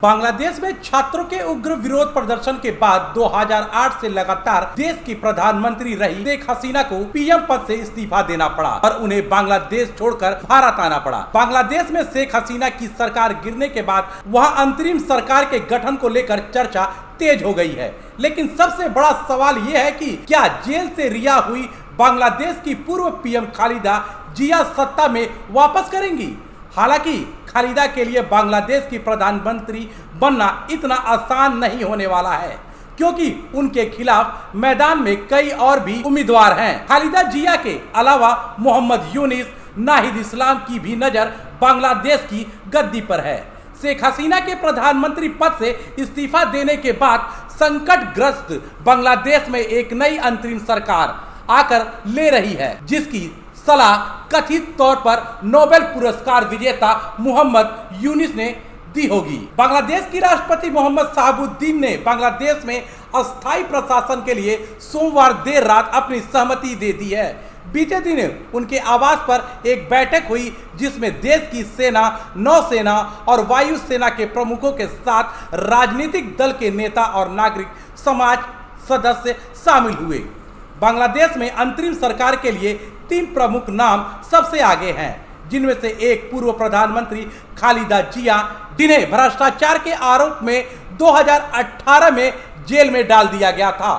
बांग्लादेश में छात्रों के उग्र विरोध प्रदर्शन के बाद 2008 से लगातार देश की प्रधानमंत्री रही शेख हसीना को पीएम पद से इस्तीफा देना पड़ा और उन्हें बांग्लादेश छोड़कर भारत आना पड़ा। बांग्लादेश में शेख हसीना की सरकार गिरने के बाद वहां अंतरिम सरकार के गठन को लेकर चर्चा तेज हो गई है। लेकिन सबसे बड़ा सवाल ये है कि क्या जेल से रिहा हुई बांग्लादेश की पूर्व पीएम खालिदा जिया सत्ता में वापस करेंगी। हालांकि खालिदा के लिए बांग्लादेश की प्रधानमंत्री बनना इतना आसान नहीं होने वाला है, क्योंकि उनके खिलाफ मैदान में कई और भी उम्मीदवार हैं। खालिदा जिया के अलावा मोहम्मद यूनिस, नाहिद इस्लाम की भी नजर बांग्लादेश की गद्दी पर है। शेख हसीना के प्रधानमंत्री पद से इस्तीफा देने के बाद संकटग्रस्त बांग्लादेश में एक नई अंतरिम सरकार आकर ले रही है, जिसकी सलाह कथित तौर पर नोबेल पुरस्कार विजेता मोहम्मद यूनिस ने दी होगी। बांग्लादेश की राष्ट्रपति मोहम्मद शहाबुद्दीन ने बांग्लादेश में अस्थायी प्रशासन के लिए सोमवार देर रात अपनी सहमति दे दी है। बीते दिन उनके आवास पर एक बैठक हुई, जिसमें देश की सेना, नौसेना और वायुसेना के प्रमुखों के साथ राजनीतिक दल के नेता और नागरिक समाज सदस्य शामिल हुए। बांग्लादेश में अंतरिम सरकार के लिए 3 प्रमुख नाम सबसे आगे हैं, जिनमें से एक पूर्व प्रधानमंत्री खालिदा जिया, जिन्हें भ्रष्टाचार के आरोप में 2018 में जेल में डाल दिया गया था,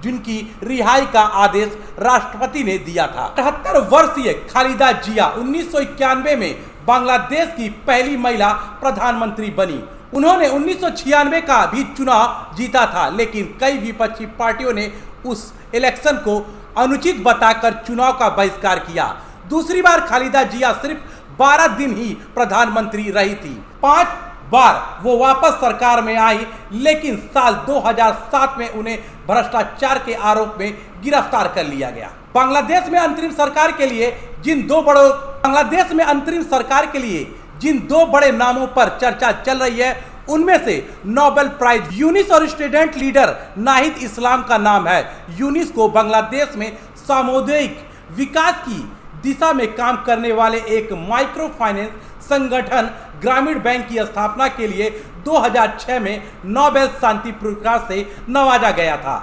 जिनकी रिहाई का आदेश राष्ट्रपति ने दिया था। 78 वर्षीय खालिदा जिया 1991 में बांग्लादेश की पहली महिला प्रधानमंत्री बनी। उन्होंने 1996 का भी चुनाव जीता था, लेकिन कई विपक्षी पार्टियों ने उस इलेक्शन को अनुचित बताकर चुनाव का बहिष्कार किया। दूसरी बार खालिदा जिया सिर्फ 12 दिन ही प्रधानमंत्री रही थी। 5 बार वो वापस सरकार में आई, लेकिन साल 2007 में उन्हें भ्रष्टाचार के आरोप में गिरफ्तार कर लिया गया। बांग्लादेश में अंतरिम सरकार के लिए जिन दो बड़े नामों पर चर्चा चल रही है, उनमें से नोबेल प्राइज यूनिस और स्टूडेंट लीडर नाहिद इस्लाम का नाम है। यूनिस को बांग्लादेश में सामुदायिक विकास की दिशा में काम करने वाले एक माइक्रो फाइनेंस संगठन ग्रामीण बैंक की स्थापना के लिए 2006 में नोबेल शांति पुरस्कार से नवाजा गया था।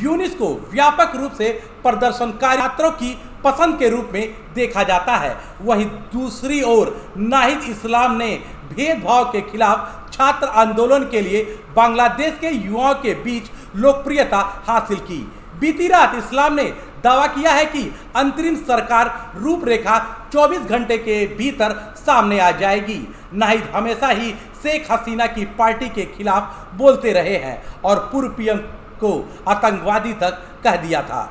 यूनिस को व्यापक रूप से प्रदर्शनकारी छात्रों की पसंद के रूप में देखा जाता है। वहीं दूसरी ओर नाहिद इस्लाम ने भेदभाव के खिलाफ छात्र आंदोलन के लिए बांग्लादेश के युवाओं के बीच लोकप्रियता हासिल की। बीती रात इस्लाम ने दावा किया है कि अंतरिम सरकार रूपरेखा 24 घंटे के भीतर सामने आ जाएगी। नाहिद हमेशा ही शेख हसीना की पार्टी के खिलाफ बोलते रहे हैं और पूर्व पीएम को आतंकवादी तक कह दिया था।